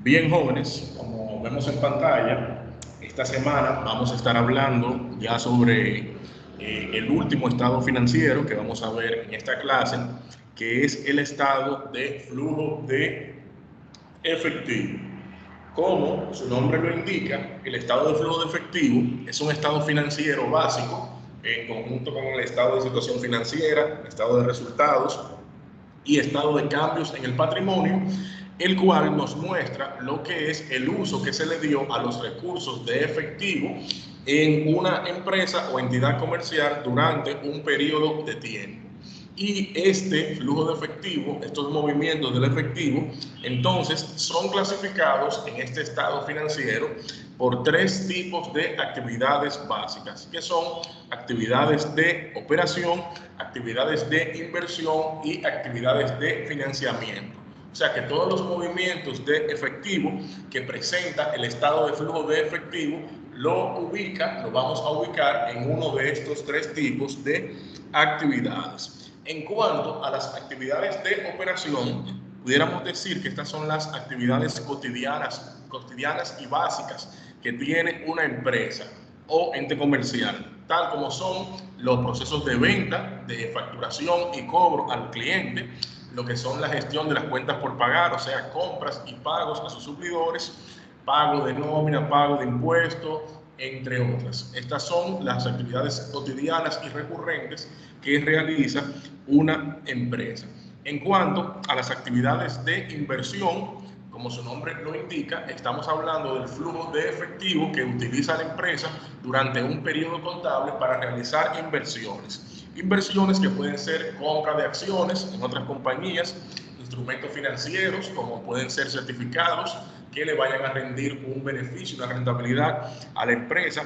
Bien, jóvenes, como vemos en pantalla, esta semana vamos a estar hablando ya sobre el último estado financiero que vamos a ver en esta clase, que es el estado de flujo de efectivo. Como su nombre lo indica, el estado de flujo de efectivo es un estado financiero básico en conjunto con el estado de situación financiera, estado de resultados y estado de cambios en el patrimonio, el cual nos muestra lo que es el uso que se le dio a los recursos de efectivo en una empresa o entidad comercial durante un periodo de tiempo. Y este flujo de efectivo, estos movimientos del efectivo, entonces son clasificados en este estado financiero por tres tipos de actividades básicas, que son actividades de operación, actividades de inversión y actividades de financiamiento. O sea que todos los movimientos de efectivo que presenta el estado de flujo de efectivo lo vamos a ubicar en uno de estos tres tipos de actividades. En cuanto a las actividades de operación, pudiéramos decir que estas son las actividades cotidianas y básicas que tiene una empresa o ente comercial, tal como son los procesos de venta, de facturación y cobro al cliente, lo que son la gestión de las cuentas por pagar, o sea, compras y pagos a sus suplidores, pago de nómina, pago de impuestos, entre otras. Estas son las actividades cotidianas y recurrentes que realiza una empresa. En cuanto a las actividades de inversión, como su nombre lo indica, estamos hablando del flujo de efectivo que utiliza la empresa durante un periodo contable para realizar inversiones. Inversiones que pueden ser compra de acciones en otras compañías, instrumentos financieros como pueden ser certificados que le vayan a rendir un beneficio, una rentabilidad a la empresa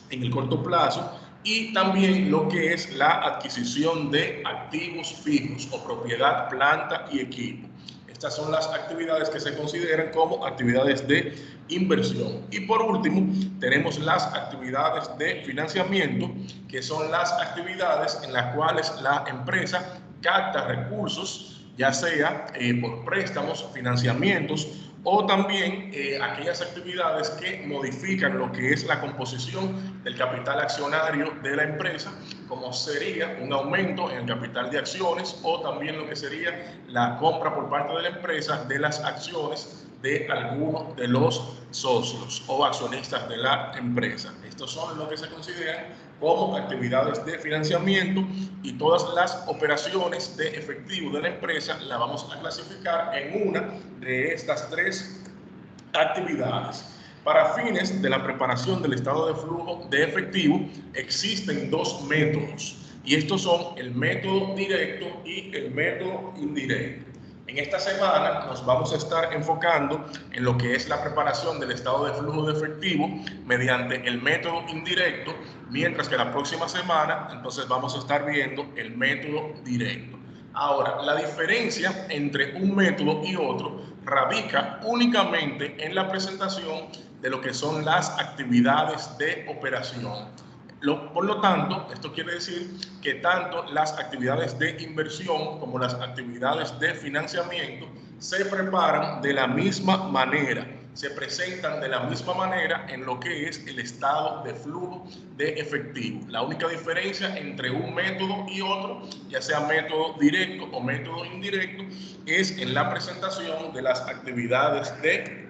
en el corto plazo, y también lo que es la adquisición de activos fijos o propiedad, planta y equipo. Estas son las actividades que se consideran como actividades de inversión. Y por último, tenemos las actividades de financiamiento, que son las actividades en las cuales la empresa capta recursos, ya sea por préstamos, financiamientos o también aquellas actividades que modifican lo que es la composición del capital accionario de la empresa, como sería un aumento en el capital de acciones o también lo que sería la compra por parte de la empresa de las acciones de algunos de los socios o accionistas de la empresa. Estos son lo que se consideran como actividades de financiamiento, y todas las operaciones de efectivo de la empresa la vamos a clasificar en una de estas tres actividades. Para fines de la preparación del estado de flujo de efectivo existen dos métodos, y estos son el método directo y el método indirecto. En esta semana nos vamos a estar enfocando en lo que es la preparación del estado de flujo de efectivo mediante el método indirecto, mientras que la próxima semana entonces vamos a estar viendo el método directo. Ahora, la diferencia entre un método y otro radica únicamente en la presentación de lo que son las actividades de operación. Por lo tanto, esto quiere decir que tanto las actividades de inversión como las actividades de financiamiento se preparan de la misma manera, se presentan de la misma manera en lo que es el estado de flujo de efectivo. La única diferencia entre un método y otro, ya sea método directo o método indirecto, es en la presentación de las actividades de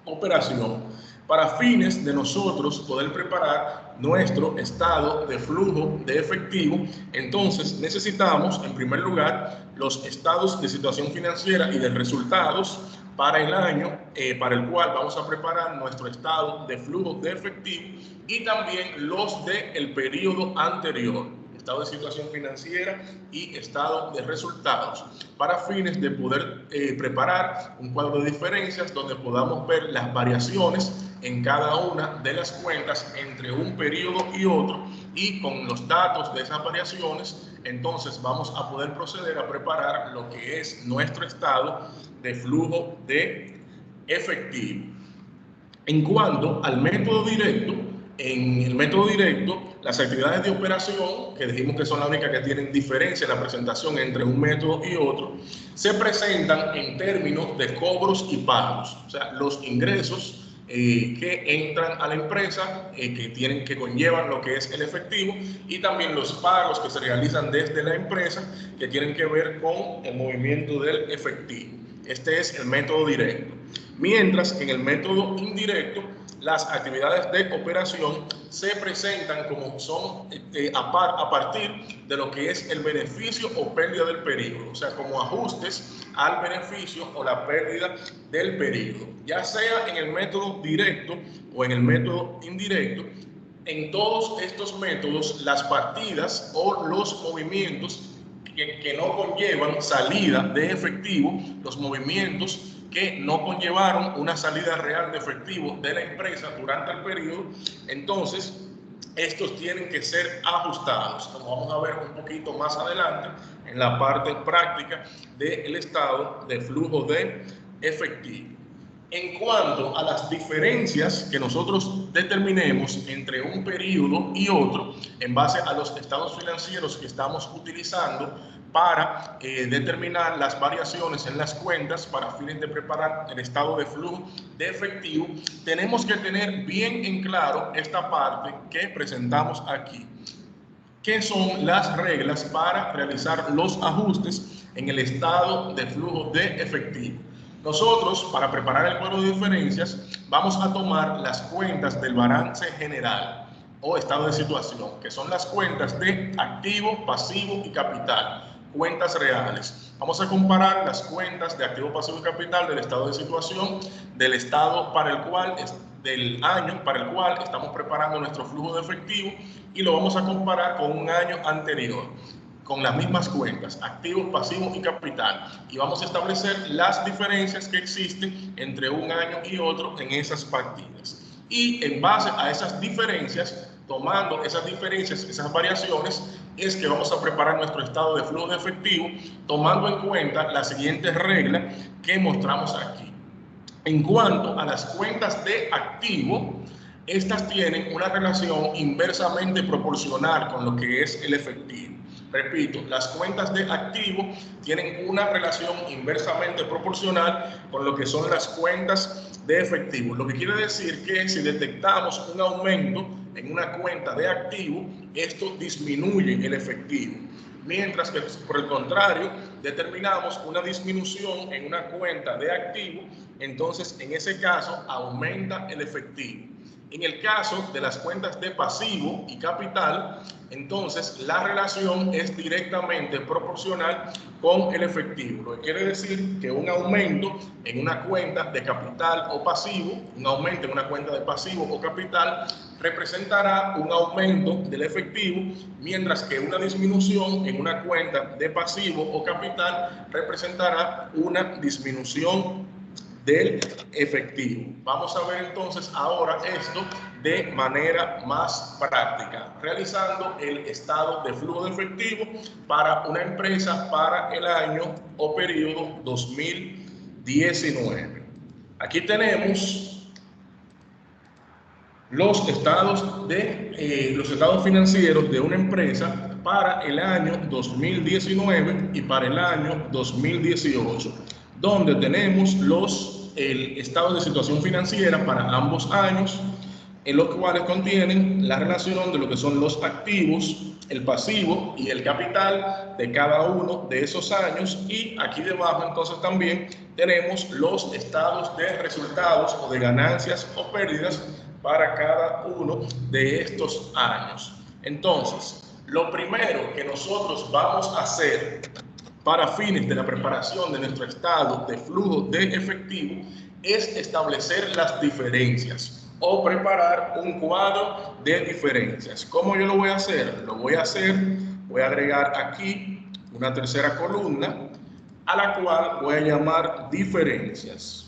operación. Para fines de nosotros poder preparar nuestro estado de flujo de efectivo, entonces necesitamos, en primer lugar, los estados de situación financiera y de resultados para el año para el cual vamos a preparar nuestro estado de flujo de efectivo, y también los del periodo anterior, estado de situación financiera y estado de resultados, para fines de poder preparar un cuadro de diferencias donde podamos ver las variaciones en cada una de las cuentas entre un periodo y otro, y con los datos de esas variaciones entonces vamos a poder proceder a preparar lo que es nuestro estado de flujo de efectivo. En cuanto al método directo, en el método directo las actividades de operación, que dijimos que son las únicas que tienen diferencia en la presentación entre un método y otro, se presentan en términos de cobros y pagos, o sea, los ingresos que entran a la empresa, que conllevan lo que es el efectivo, y también los pagos que se realizan desde la empresa, que tienen que ver con el movimiento del efectivo. Este es el método directo. Mientras que en el método indirecto, las actividades de operación se presentan como son a partir de lo que es el beneficio o pérdida del periodo, o sea, como ajustes al beneficio o la pérdida del periodo, ya sea en el método directo o en el método indirecto. En todos estos métodos, las partidas o los movimientos que no conllevan salida de efectivo, los movimientos que no conllevaron una salida real de efectivo de la empresa durante el periodo, entonces estos tienen que ser ajustados, como vamos a ver un poquito más adelante en la parte práctica del estado de flujo de efectivo. En cuanto a las diferencias que nosotros determinemos entre un periodo y otro, en base a los estados financieros que estamos utilizando para determinar las variaciones en las cuentas para fines de preparar el estado de flujo de efectivo, tenemos que tener bien en claro esta parte que presentamos aquí, que son las reglas para realizar los ajustes en el estado de flujo de efectivo. Nosotros, para preparar el cuadro de diferencias, vamos a tomar las cuentas del balance general o estado de situación, que son las cuentas de activo, pasivo y capital, cuentas reales. Vamos a comparar las cuentas de activo, pasivo y capital del estado de situación, del estado para el cual del año para el cual estamos preparando nuestro flujo de efectivo, y lo vamos a comparar con un año anterior, con las mismas cuentas, activos, pasivos y capital, y vamos a establecer las diferencias que existen entre un año y otro en esas partidas. Y en base a esas diferencias, tomando esas diferencias, esas variaciones, es que vamos a preparar nuestro estado de flujo de efectivo, tomando en cuenta la siguiente regla que mostramos aquí. En cuanto a las cuentas de activo, estas tienen una relación inversamente proporcional con lo que es el efectivo. Repito, las cuentas de activo tienen una relación inversamente proporcional con lo que son las cuentas de efectivo. Lo que quiere decir que si detectamos un aumento en una cuenta de activo, esto disminuye el efectivo. Mientras que, por el contrario, determinamos una disminución en una cuenta de activo, entonces en ese caso aumenta el efectivo. En el caso de las cuentas de pasivo y capital, entonces la relación es directamente proporcional con el efectivo. Lo que quiere decir que un aumento en una cuenta de capital o pasivo, un aumento en una cuenta de pasivo o capital, representará un aumento del efectivo, mientras que una disminución en una cuenta de pasivo o capital representará una disminución del efectivo. Vamos a ver entonces ahora esto de manera más práctica, realizando el estado de flujo de efectivo para una empresa para el año o periodo 2019. Aquí tenemos los estados financieros de una empresa para el año 2019 y para el año 2018, donde tenemos el estado de situación financiera para ambos años, en los cuales contienen la relación de lo que son los activos, el pasivo y el capital de cada uno de esos años. Y aquí debajo entonces también tenemos los estados de resultados o de ganancias o pérdidas para cada uno de estos años. Entonces, lo primero que nosotros vamos a hacer para fines de la preparación de nuestro estado de flujo de efectivo es establecer las diferencias o preparar un cuadro de diferencias. ¿Cómo yo lo voy a hacer? Voy a agregar aquí una tercera columna a la cual voy a llamar diferencias.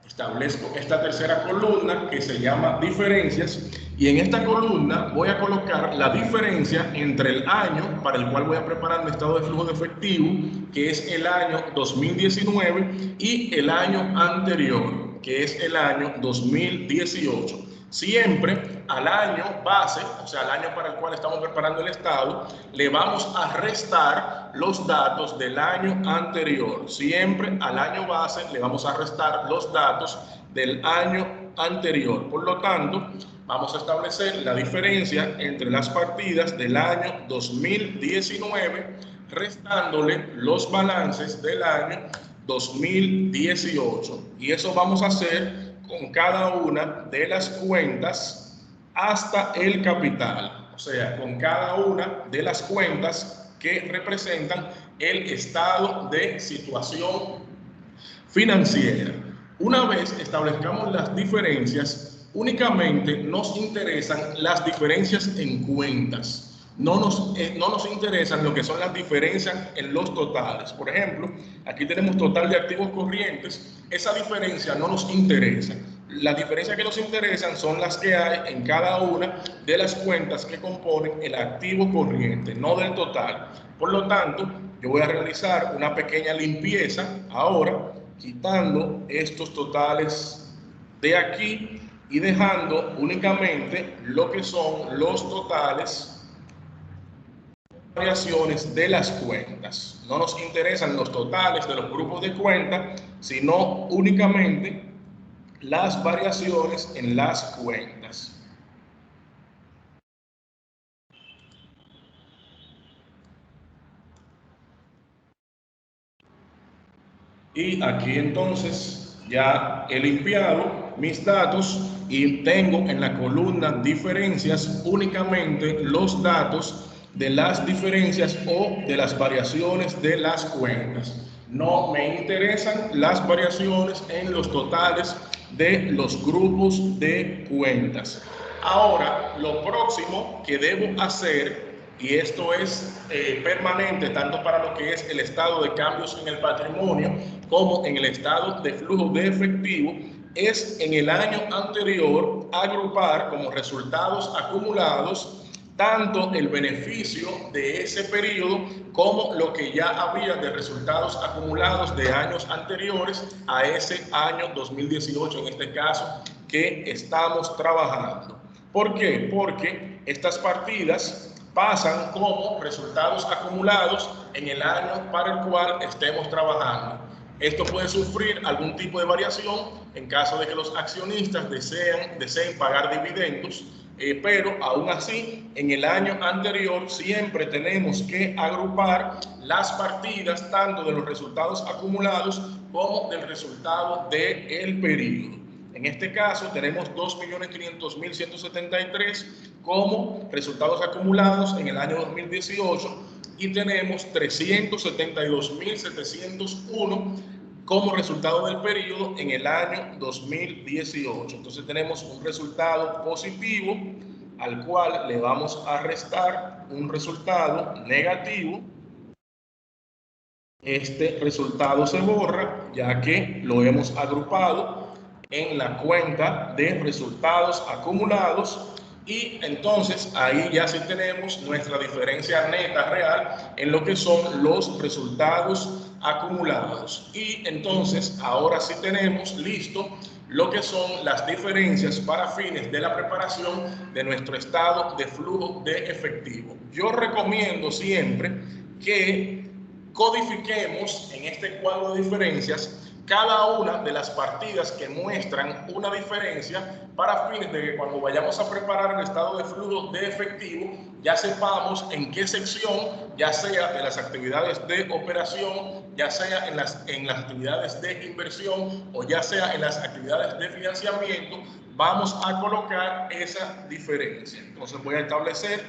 Establezco esta tercera columna que se llama diferencias, y en esta columna voy a colocar la diferencia entre el año para el cual voy a preparar mi estado de flujo de efectivo, que es el año 2019, y el año anterior, que es el año 2018. Siempre al año base, o sea, al año para el cual estamos preparando el estado, le vamos a restar los datos del año anterior. Siempre al año base le vamos a restar los datos del año anterior. Por lo tanto, vamos a establecer la diferencia entre las partidas del año 2019, restándole los balances del año 2018. Y eso vamos a hacer con cada una de las cuentas hasta el capital, o sea, con cada una de las cuentas que representan el estado de situación financiera. Una vez establezcamos las diferencias, únicamente nos interesan las diferencias en cuentas. No nos interesan lo que son las diferencias en los totales. Por ejemplo, aquí tenemos total de activos corrientes. Esa diferencia no nos interesa. Las diferencias que nos interesan son las que hay en cada una de las cuentas que componen el activo corriente, no del total. Por lo tanto, yo voy a realizar una pequeña limpieza ahora, quitando estos totales de aquí y dejando únicamente lo que son los totales, variaciones de las cuentas. No nos interesan los totales de los grupos de cuentas, sino únicamente las variaciones en las cuentas. Y aquí entonces ya he limpiado mis datos y tengo en la columna diferencias únicamente los datos de las diferencias o de las variaciones de las cuentas. No me interesan las variaciones en los totales de los grupos de cuentas. Ahora, lo próximo que debo hacer, y esto es permanente tanto para lo que es el estado de cambios en el patrimonio como en el estado de flujo de efectivo, es en el año anterior agrupar como resultados acumulados tanto el beneficio de ese periodo como lo que ya había de resultados acumulados de años anteriores a ese año 2018, en este caso, que estamos trabajando. ¿Por qué? Porque estas partidas pasan como resultados acumulados en el año para el cual estemos trabajando. Esto puede sufrir algún tipo de variación en caso de que los accionistas deseen pagar dividendos, pero aún así, en el año anterior siempre tenemos que agrupar las partidas tanto de los resultados acumulados como del resultado del periodo. En este caso tenemos 2.500.173 como resultados acumulados en el año 2018 y tenemos 372.701 como resultado del periodo en el año 2018. Entonces tenemos un resultado positivo al cual le vamos a restar un resultado negativo. Este resultado se borra ya que lo hemos agrupado en la cuenta de resultados acumulados y entonces ahí ya sí tenemos nuestra diferencia neta real en lo que son los resultados acumulados. Y entonces ahora sí tenemos listo lo que son las diferencias para fines de la preparación de nuestro estado de flujo de efectivo. Yo recomiendo siempre que codifiquemos en este cuadro de diferencias cada una de las partidas que muestran una diferencia para fines de que cuando vayamos a preparar el estado de flujo de efectivo ya sepamos en qué sección, ya sea de las actividades de operación, ya sea en las actividades de inversión o ya sea en las actividades de financiamiento, vamos a colocar esa diferencia. Entonces voy a establecer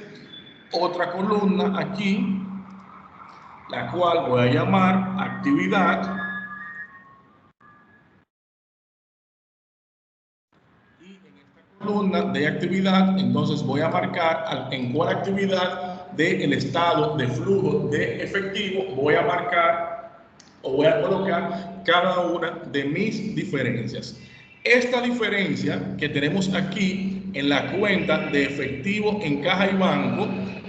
otra columna aquí, la cual voy a llamar actividad. Y en esta columna de actividad, entonces voy a marcar en cuál actividad del estado de flujo de efectivo voy a marcar o voy a colocar cada una de mis diferencias. Esta diferencia que tenemos aquí en la cuenta de efectivo en caja y banco,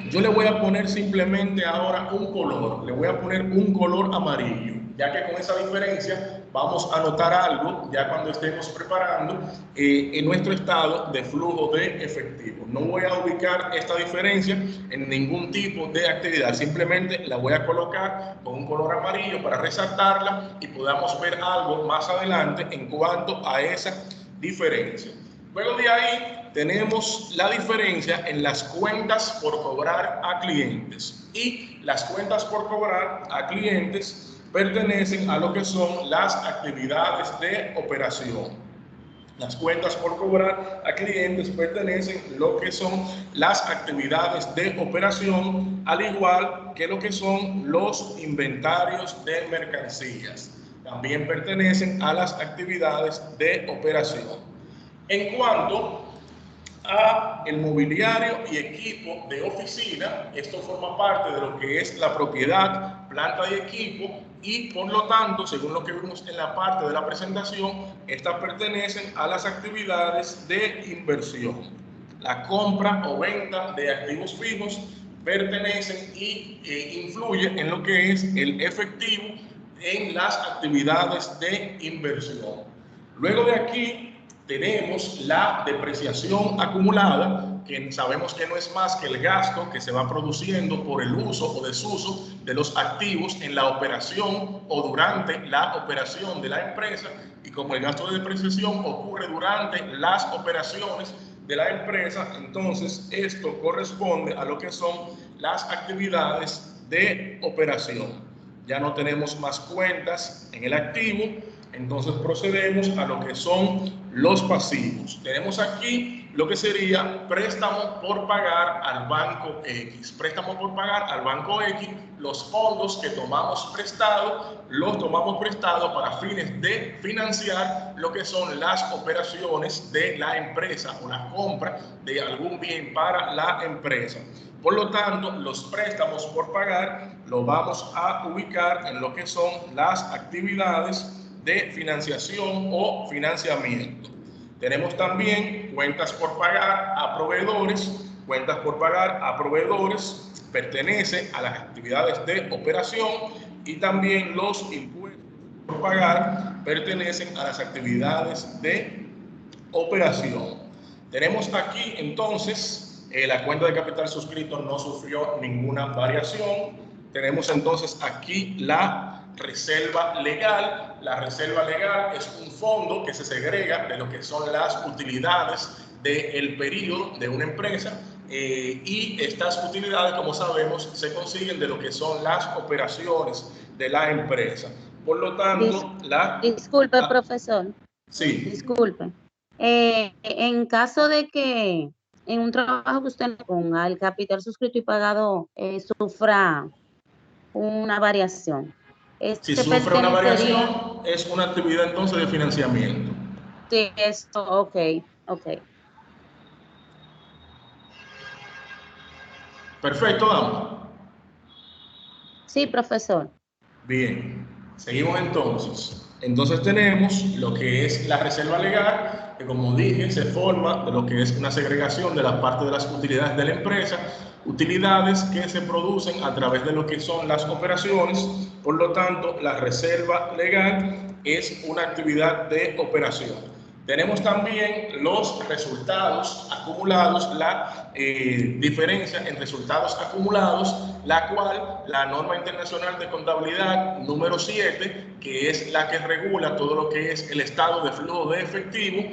yo le voy a poner simplemente ahora un color, le voy a poner un color amarillo. ya que con esa diferencia vamos a notar algo ya cuando estemos preparando en nuestro estado de flujo de efectivo. No voy a ubicar esta diferencia en ningún tipo de actividad, simplemente la voy a colocar con un color amarillo para resaltarla y podamos ver algo más adelante en cuanto a esa diferencia. Luego de ahí tenemos la diferencia en las cuentas por cobrar a clientes, y las cuentas por cobrar a clientes pertenecen a lo que son las actividades de operación. Las cuentas por cobrar a clientes pertenecen a lo que son las actividades de operación, al igual que lo que son los inventarios de mercancías. También pertenecen a las actividades de operación. En cuanto a el mobiliario y equipo de oficina, esto forma parte de lo que es la propiedad, planta y equipo, y por lo tanto, según lo que vimos en la parte de la presentación, estas pertenecen a las actividades de inversión. La compra o venta de activos fijos pertenecen y influyen en lo que es el efectivo en las actividades de inversión. Luego de aquí tenemos la depreciación acumulada, que sabemos que no es más que el gasto que se va produciendo por el uso o desuso de los activos en la operación o durante la operación de la empresa, y como el gasto de depreciación ocurre durante las operaciones de la empresa, entonces esto corresponde a lo que son las actividades de operación. Ya no tenemos más cuentas en el activo, entonces procedemos a lo que son los pasivos. Tenemos aquí lo que sería préstamo por pagar al banco X. Préstamo por pagar al banco X, los fondos que tomamos prestado, los tomamos prestado para fines de financiar lo que son las operaciones de la empresa o la compra de algún bien para la empresa. Por lo tanto, los préstamos por pagar los vamos a ubicar en lo que son las actividades de financiación o financiamiento. Tenemos también cuentas por pagar a proveedores. Cuentas por pagar a proveedores pertenece a las actividades de operación, y también los impuestos por pagar pertenecen a las actividades de operación. Tenemos aquí entonces la cuenta de capital suscrito no sufrió ninguna variación. Tenemos entonces aquí la reserva legal. La reserva legal es un fondo que se segrega de lo que son las utilidades del periodo de una empresa, y estas utilidades, como sabemos, se consiguen de lo que son las operaciones de la empresa. Por lo tanto, disculpe, profesor. Sí. Disculpe. En caso de que en un trabajo que usted ponga el capital suscrito y pagado sufra una variación. Si sufre una variación, es una actividad entonces de financiamiento. Sí, esto, ok. Perfecto, vamos. Sí, profesor. Bien, seguimos entonces. Entonces tenemos lo que es la reserva legal, que como dije, se forma de lo que es una segregación de la parte de las utilidades de la empresa, utilidades que se producen a través de lo que son las operaciones. Por lo tanto, la reserva legal es una actividad de operación. Tenemos también los resultados acumulados, la diferencia en resultados acumulados, la cual la norma internacional de contabilidad número 7, que es la que regula todo lo que es el estado de flujo de efectivo,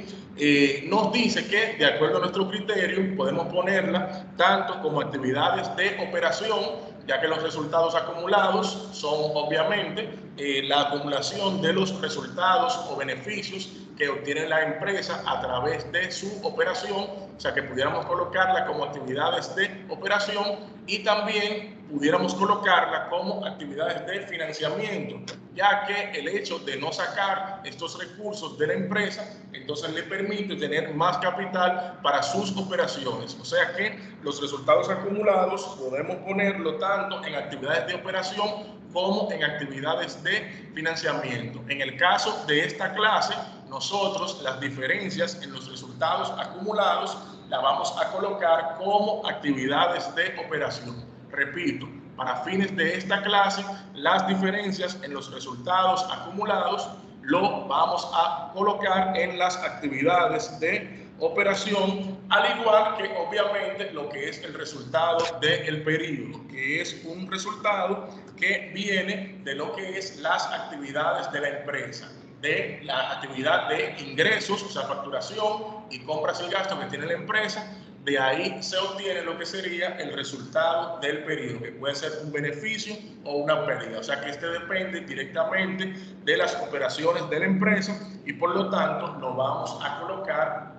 nos dice que, de acuerdo a nuestro criterio, podemos ponerla tanto como actividades de operación, ya que los resultados acumulados son obviamente la acumulación de los resultados o beneficios que obtiene la empresa a través de su operación, o sea que pudiéramos colocarla como actividades de operación, y también pudiéramos colocarla como actividades de financiamiento, ya que el hecho de no sacar estos recursos de la empresa, entonces le permite tener más capital para sus operaciones. O sea que los resultados acumulados podemos ponerlo tanto en actividades de operación como en actividades de financiamiento. En el caso de esta clase, nosotros las diferencias en los resultados acumulados la vamos a colocar como actividades de operación. Repito, para fines de esta clase, las diferencias en los resultados acumulados lo vamos a colocar en las actividades de operación, al igual que obviamente lo que es el resultado del periodo, que es un resultado que viene de lo que es las actividades de la empresa, de la actividad de ingresos, o sea, facturación y compras y gastos que tiene la empresa. De ahí se obtiene lo que sería el resultado del periodo, que puede ser un beneficio o una pérdida. O sea que este depende directamente de las operaciones de la empresa y por lo tanto lo vamos a colocar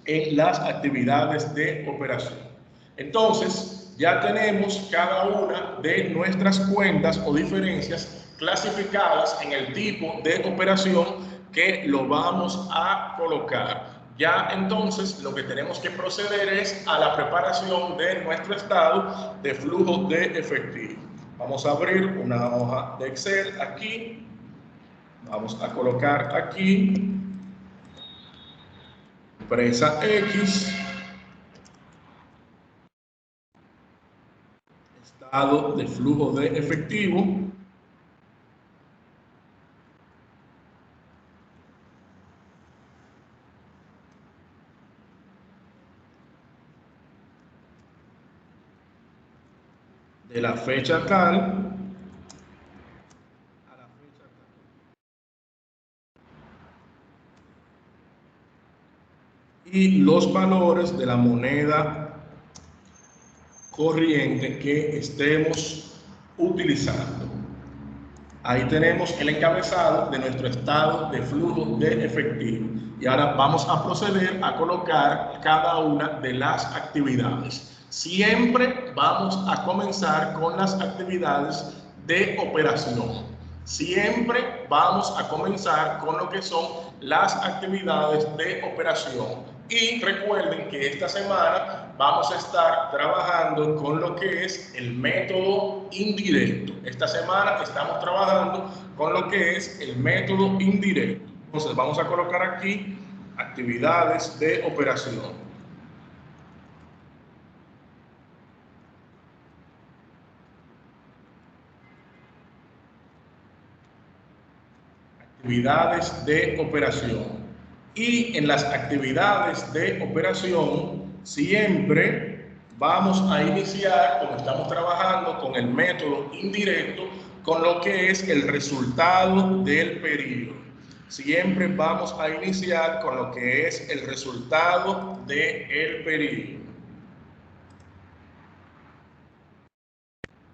en las actividades de operación. Entonces, ya tenemos cada una de nuestras cuentas o diferencias clasificadas en el tipo de operación que lo vamos a colocar. Ya entonces lo que tenemos que proceder es a la preparación de nuestro estado de flujo de efectivo. Vamos a abrir una hoja de Excel aquí. Vamos a colocar aquí empresa X, estado de flujo de efectivo. De la fecha tal a la fecha tal. Y los valores de la moneda corriente que estemos utilizando. Ahí tenemos el encabezado de nuestro estado de flujo de efectivo. Y ahora vamos a proceder a colocar cada una de las actividades. Siempre vamos a comenzar con las actividades de operación. Siempre vamos a comenzar con lo que son las actividades de operación. Y recuerden que esta semana vamos a estar trabajando con lo que es el método indirecto. Esta semana estamos trabajando con lo que es el método indirecto. Entonces vamos a colocar aquí actividades de operación. Actividades de operación. Y en las actividades de operación siempre vamos a iniciar, como estamos trabajando con el método indirecto, con lo que es el resultado del periodo. Siempre vamos a iniciar con lo que es el resultado del periodo.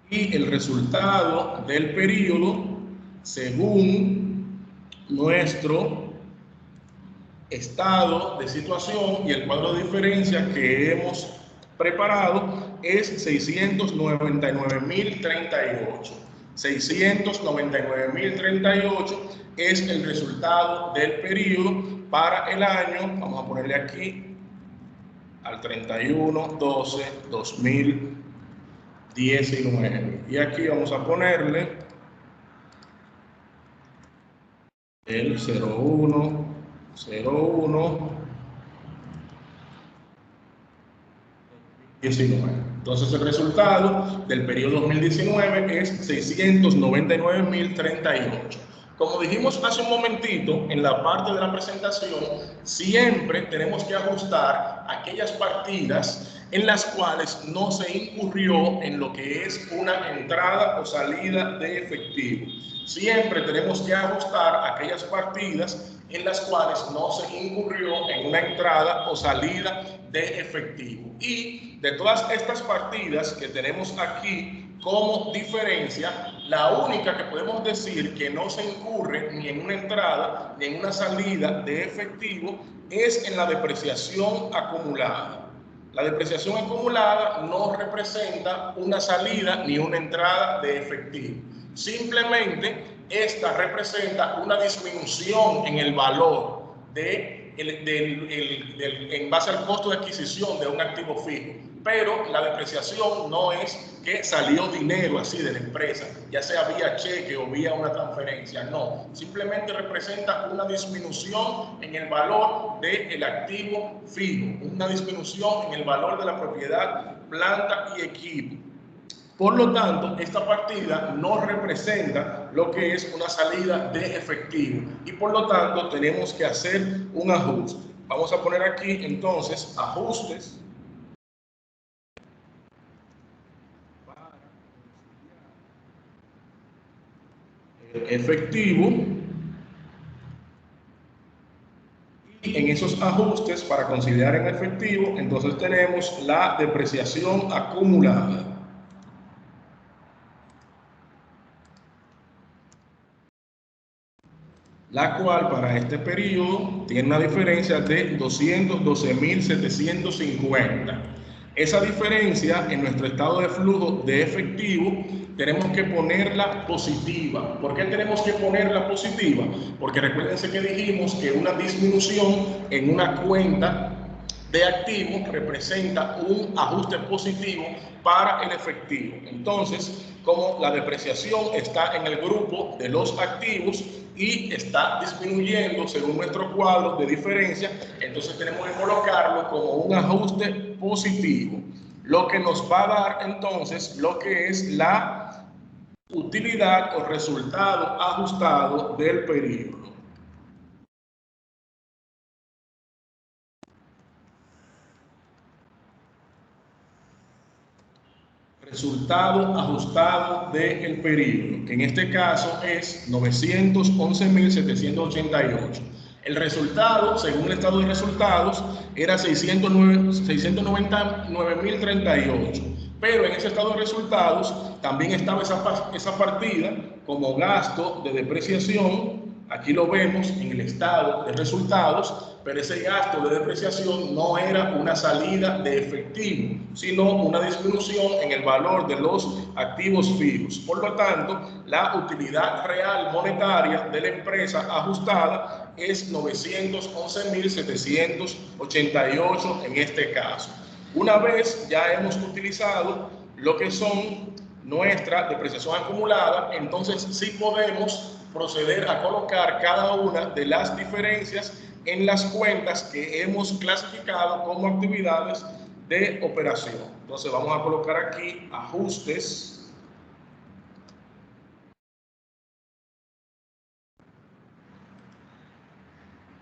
Y el resultado del periodo, según nuestro estado de situación y el cuadro de diferencia que hemos preparado, es 699.038. 699.038 es el resultado del periodo para el año, vamos a ponerle aquí, al 31/12/2019. Y aquí vamos a ponerle el 01/19. Entonces el resultado del periodo 2019 es 699.038. Como dijimos hace un momentito en la parte de la presentación, siempre tenemos que ajustar aquellas partidas en las cuales no se incurrió en lo que es una entrada o salida de efectivo. Siempre tenemos que ajustar aquellas partidas en las cuales no se incurrió en una entrada o salida de efectivo. Y de todas estas partidas que tenemos aquí como diferencia, la única que podemos decir que no se incurre ni en una entrada ni en una salida de efectivo es en la depreciación acumulada. La depreciación acumulada no representa una salida ni una entrada de efectivo. Simplemente esta representa una disminución en el valor en base al costo de adquisición de un activo fijo. Pero la depreciación no es que salió dinero así de la empresa, ya sea vía cheque o vía una transferencia, no. Simplemente representa una disminución en el valor del activo fijo, una disminución en el valor de la propiedad, planta y equipo. Por lo tanto, esta partida no representa lo que es una salida de efectivo y por lo tanto tenemos que hacer un ajuste. Vamos a poner aquí entonces ajustes para efectivo. Y en esos ajustes para considerar en efectivo, entonces tenemos la depreciación acumulada. La cual para este periodo tiene una diferencia de 212.750. Esa diferencia en nuestro estado de flujo de efectivo tenemos que ponerla positiva. ¿Por qué tenemos que ponerla positiva? Porque recuérdense que dijimos que una disminución en una cuenta de activos representa un ajuste positivo para el efectivo. Entonces, como la depreciación está en el grupo de los activos y está disminuyendo según nuestro cuadro de diferencia, entonces tenemos que colocarlo como un ajuste positivo, lo que nos va a dar entonces lo que es la utilidad o resultado ajustado del periodo. Resultado ajustado del periodo, que en este caso es 911.788. El resultado, según el estado de resultados, era 699.038. Pero en ese estado de resultados también estaba esa partida como gasto de depreciación. Aquí lo vemos en el estado de resultados, pero ese gasto de depreciación no era una salida de efectivo, sino una disminución en el valor de los activos fijos. Por lo tanto, la utilidad real monetaria de la empresa ajustada es 911.788 en este caso. Una vez ya hemos utilizado lo que son nuestra depreciación acumulada, entonces sí podemos proceder a colocar cada una de las diferencias en las cuentas que hemos clasificado como actividades de operación. Entonces vamos a colocar aquí ajustes.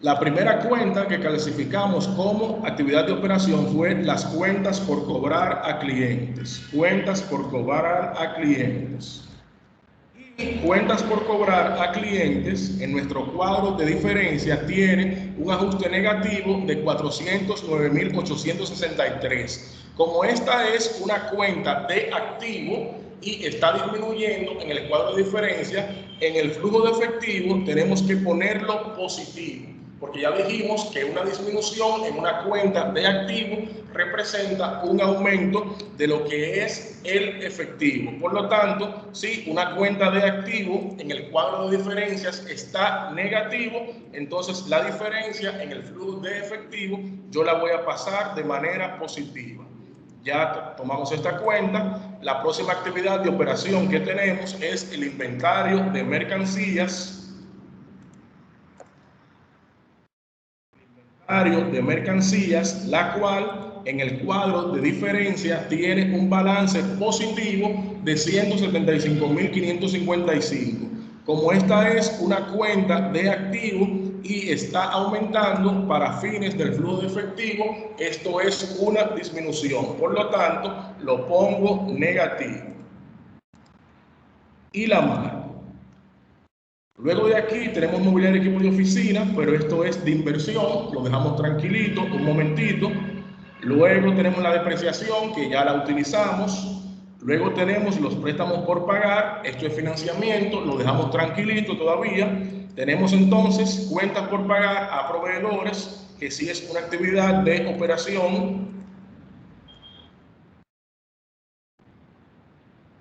La primera cuenta que clasificamos como actividad de operación fue las cuentas por cobrar a clientes. Cuentas por cobrar a clientes. Cuentas por cobrar a clientes en nuestro cuadro de diferencia tiene un ajuste negativo de 409.863. Como esta es una cuenta de activo y está disminuyendo en el cuadro de diferencia, en el flujo de efectivo tenemos que ponerlo positivo, porque ya dijimos que una disminución en una cuenta de activo representa un aumento de lo que es el efectivo. Por lo tanto, si una cuenta de activo en el cuadro de diferencias está negativo, entonces la diferencia en el flujo de efectivo yo la voy a pasar de manera positiva. Ya tomamos esta cuenta. La próxima actividad de operación que tenemos es el inventario de mercancías. La cual en el cuadro de diferencia tiene un balance positivo de 175.555. Como esta es una cuenta de activo y está aumentando para fines del flujo de efectivo, esto es una disminución. Por lo tanto, lo pongo negativo. Y la marco. Luego de aquí tenemos mobiliario, equipo de oficina, pero esto es de inversión, lo dejamos tranquilito, un momentito. Luego tenemos la depreciación, que ya la utilizamos. Luego tenemos los préstamos por pagar, esto es financiamiento, lo dejamos tranquilito todavía. Tenemos entonces cuentas por pagar a proveedores, que sí es una actividad de operación,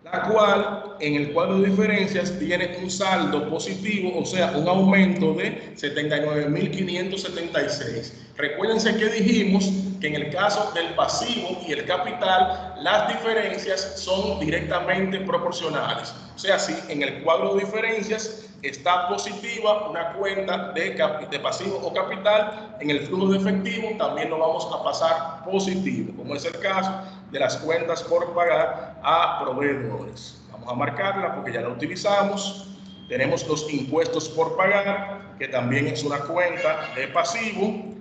la cual en el cuadro de diferencias tiene un saldo positivo, o sea, un aumento de 79.576. Recuérdense que dijimos que en el caso del pasivo y el capital, las diferencias son directamente proporcionales. O sea, si en el cuadro de diferencias está positiva una cuenta de pasivo o capital, en el flujo de efectivo también lo vamos a pasar positivo, como es el caso de las cuentas por pagar a proveedores. Vamos a marcarla porque ya la utilizamos. Tenemos los impuestos por pagar, que también es una cuenta de pasivo.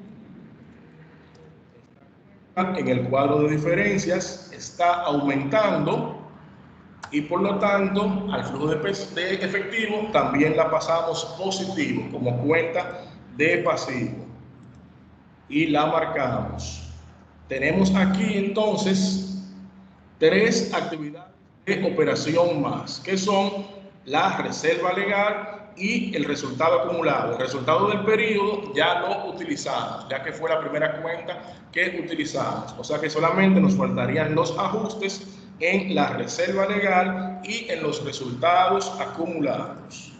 En el cuadro de diferencias está aumentando y por lo tanto al flujo de efectivo también la pasamos positivo como cuenta de pasivo y la marcamos. Tenemos aquí entonces 3 actividades de operación más, que son la reserva legal y el resultado acumulado. El resultado del periodo ya lo utilizamos, ya que fue la primera cuenta que utilizamos. O sea que solamente nos faltarían los ajustes en la reserva legal y en los resultados acumulados.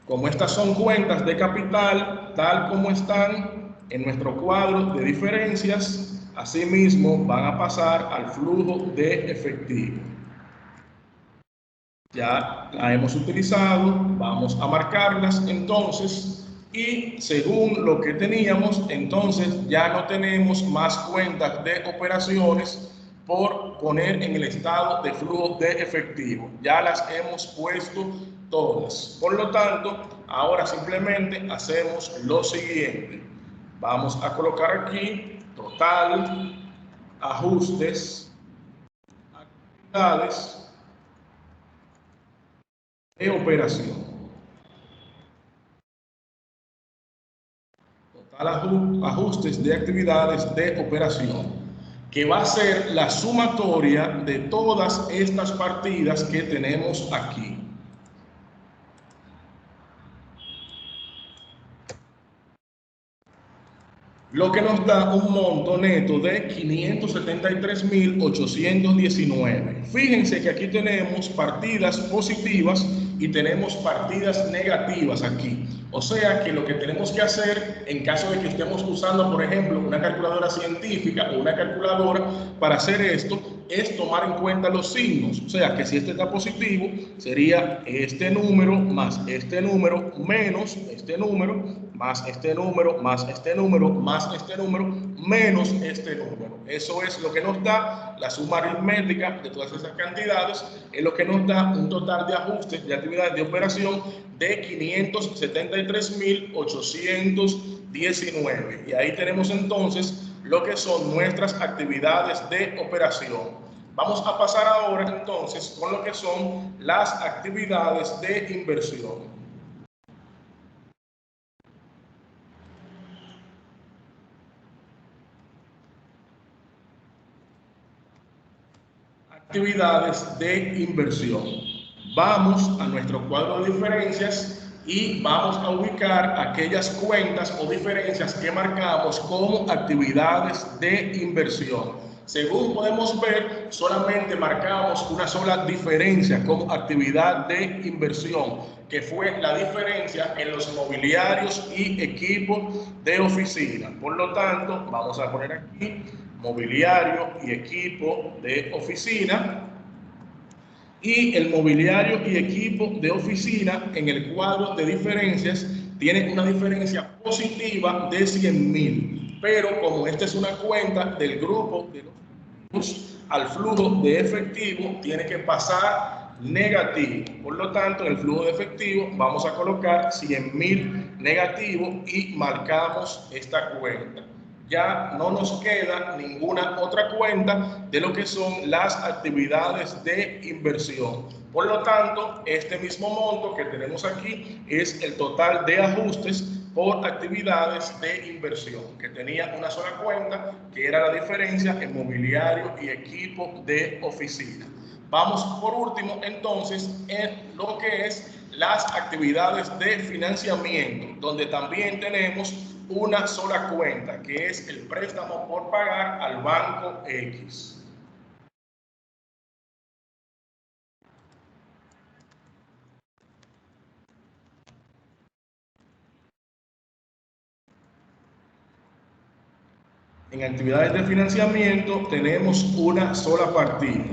Como estas son cuentas de capital, tal como están en nuestro cuadro de diferencias, asimismo van a pasar al flujo de efectivo. Ya la hemos utilizado, vamos a marcarlas entonces y según lo que teníamos, entonces ya no tenemos más cuentas de operaciones por poner en el estado de flujo de efectivo. Ya las hemos puesto todas. Por lo tanto, ahora simplemente hacemos lo siguiente. Vamos a colocar aquí total, ajustes, actividades de operación. Total ajustes de actividades de operación, que va a ser la sumatoria de todas estas partidas que tenemos aquí. Lo que nos da un monto neto de 573.819. Fíjense que aquí tenemos partidas positivas y tenemos partidas negativas aquí. O sea que lo que tenemos que hacer en caso de que estemos usando, por ejemplo, una calculadora científica o una calculadora para hacer esto, es tomar en cuenta los signos. O sea que si este está positivo, sería este número más este número menos este número más este número más este número más este número menos este número. Eso es lo que nos da la suma aritmética de todas esas cantidades, es lo que nos da un total de ajustes de actividades de operación de 573.819. Y ahí tenemos entonces lo que son nuestras actividades de operación. Vamos a pasar ahora entonces con lo que son las actividades de inversión. Actividades de inversión. Vamos a nuestro cuadro de diferencias y vamos a ubicar aquellas cuentas o diferencias que marcamos como actividades de inversión. Según podemos ver, solamente marcamos una sola diferencia como actividad de inversión, que fue la diferencia en los mobiliarios y equipos de oficina. Por lo tanto, vamos a poner aquí mobiliario y equipo de oficina. Y el mobiliario y equipo de oficina en el cuadro de diferencias tiene una diferencia positiva de 100.000, pero como esta es una cuenta del grupo de los al flujo de efectivo tiene que pasar negativo. Por lo tanto, en el flujo de efectivo vamos a colocar 100.000 negativo y marcamos esta cuenta. Ya no nos queda ninguna otra cuenta de lo que son las actividades de inversión. Por lo tanto, este mismo monto que tenemos aquí es el total de ajustes por actividades de inversión, que tenía una sola cuenta, que era la diferencia en mobiliario y equipo de oficina. Vamos por último entonces en lo que es las actividades de financiamiento, donde también tenemos una sola cuenta, que es el préstamo por pagar al banco X. En actividades de financiamiento tenemos una sola partida,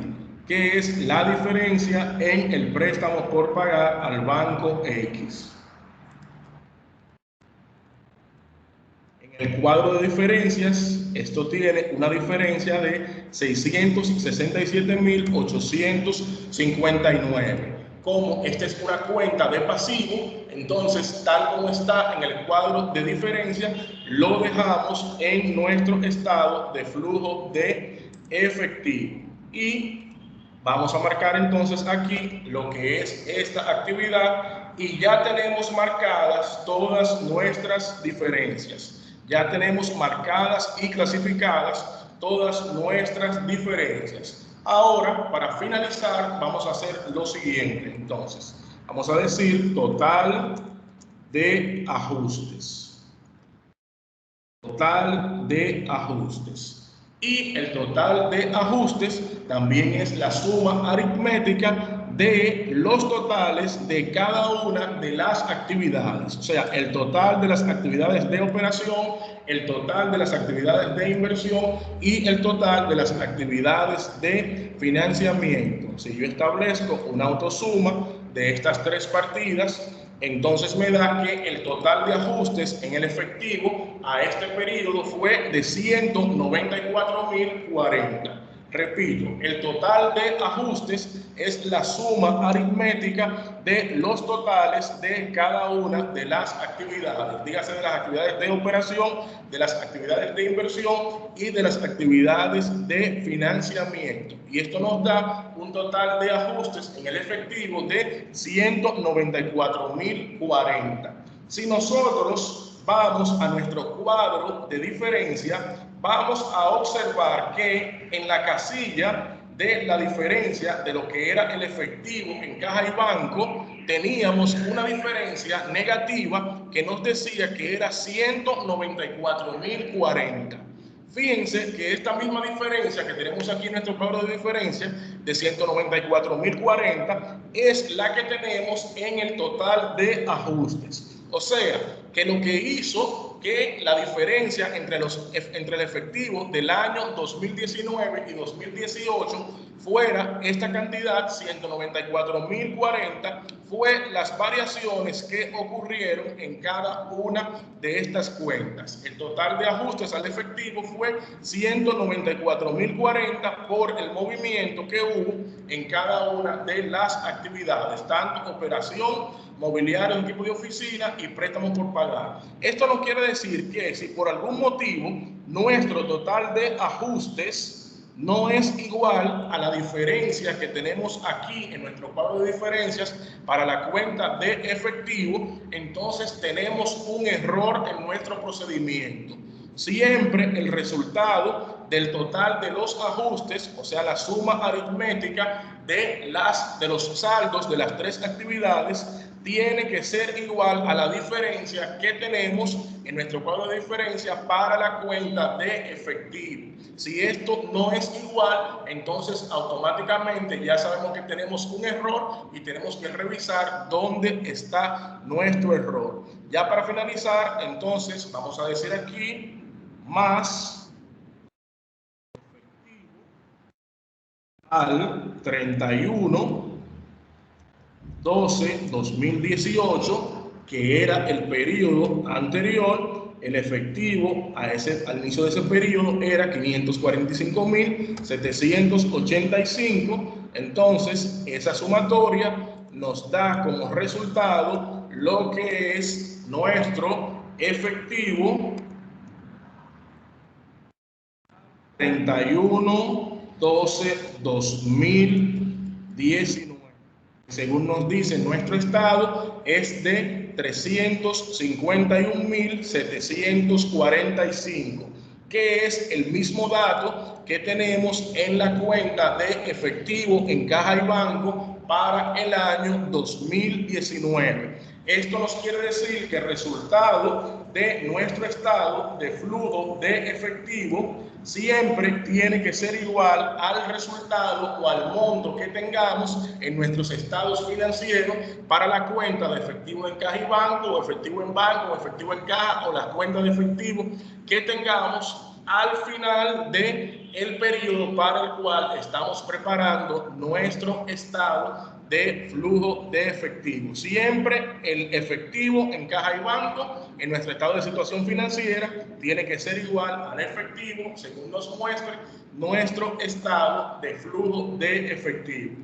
que es la diferencia en el préstamo por pagar al banco X. En En el cuadro de diferencias, esto tiene una diferencia de 667.859. Como esta es una cuenta de pasivo, entonces tal como está en el cuadro de diferencia, lo dejamos en nuestro estado de flujo de efectivo. Y vamos a marcar entonces aquí lo que es esta actividad y ya tenemos marcadas todas nuestras diferencias. Ya tenemos marcadas y clasificadas todas nuestras diferencias. Ahora, para finalizar, vamos a hacer lo siguiente. Entonces, vamos a decir total de ajustes. Total de ajustes. Y el total de ajustes también es la suma aritmética de los totales de cada una de las actividades. O sea, el total de las actividades de operación, el total de las actividades de inversión y el total de las actividades de financiamiento. Si yo establezco una autosuma de estas tres partidas, entonces me da que el total de ajustes en el efectivo a este periodo fue de 194.040. Repito, el total de ajustes es la suma aritmética de los totales de cada una de las actividades, dígase de las actividades de operación, de las actividades de inversión y de las actividades de financiamiento. Y esto nos da un total de ajustes en el efectivo de 194.040. Si nosotros vamos a nuestro cuadro de diferencia, vamos a observar que en la casilla de la diferencia de lo que era el efectivo en caja y banco, teníamos una diferencia negativa que nos decía que era 194.040. Fíjense que esta misma diferencia que tenemos aquí en nuestro cuadro de diferencia de 194.040 es la que tenemos en el total de ajustes. O sea, que lo que hizo que la diferencia entre el efectivo del año 2019 y 2018 fuera esta cantidad, 194.040, fue las variaciones que ocurrieron en cada una de estas cuentas. El total de ajustes al efectivo fue 194.040 por el movimiento que hubo en cada una de las actividades, tanto operación, mobiliario, equipo de oficina y préstamos por pagar. Esto no quiere decir que si por algún motivo nuestro total de ajustes no es igual a la diferencia que tenemos aquí en nuestro cuadro de diferencias para la cuenta de efectivo, entonces tenemos un error en nuestro procedimiento. Siempre el resultado del total de los ajustes, o sea, la suma aritmética de los saldos de las tres actividades, tiene que ser igual a la diferencia que tenemos en nuestro cuadro de diferencia para la cuenta de efectivo. Si esto no es igual, entonces automáticamente ya sabemos que tenemos un error y tenemos que revisar dónde está nuestro error. Ya para finalizar, entonces vamos a decir aquí más al 31/12/2018, que era el periodo anterior. El efectivo al inicio de ese periodo era 545.785. Entonces, esa sumatoria nos da como resultado lo que es nuestro efectivo 31/12/2019. Según nos dice nuestro estado, es de 351.745, que es el mismo dato que tenemos en la cuenta de efectivo en caja y banco para el año 2019. Esto nos quiere decir que el resultado de nuestro estado de flujo de efectivo siempre tiene que ser igual al resultado o al monto que tengamos en nuestros estados financieros para la cuenta de efectivo en caja y banco, o efectivo en banco, o efectivo en caja, o la cuenta de efectivo que tengamos al final del periodo para el cual estamos preparando nuestro estado de flujo de efectivo. Siempre el efectivo en caja y banco en nuestro estado de situación financiera tiene que ser igual al efectivo según nos muestre nuestro estado de flujo de efectivo.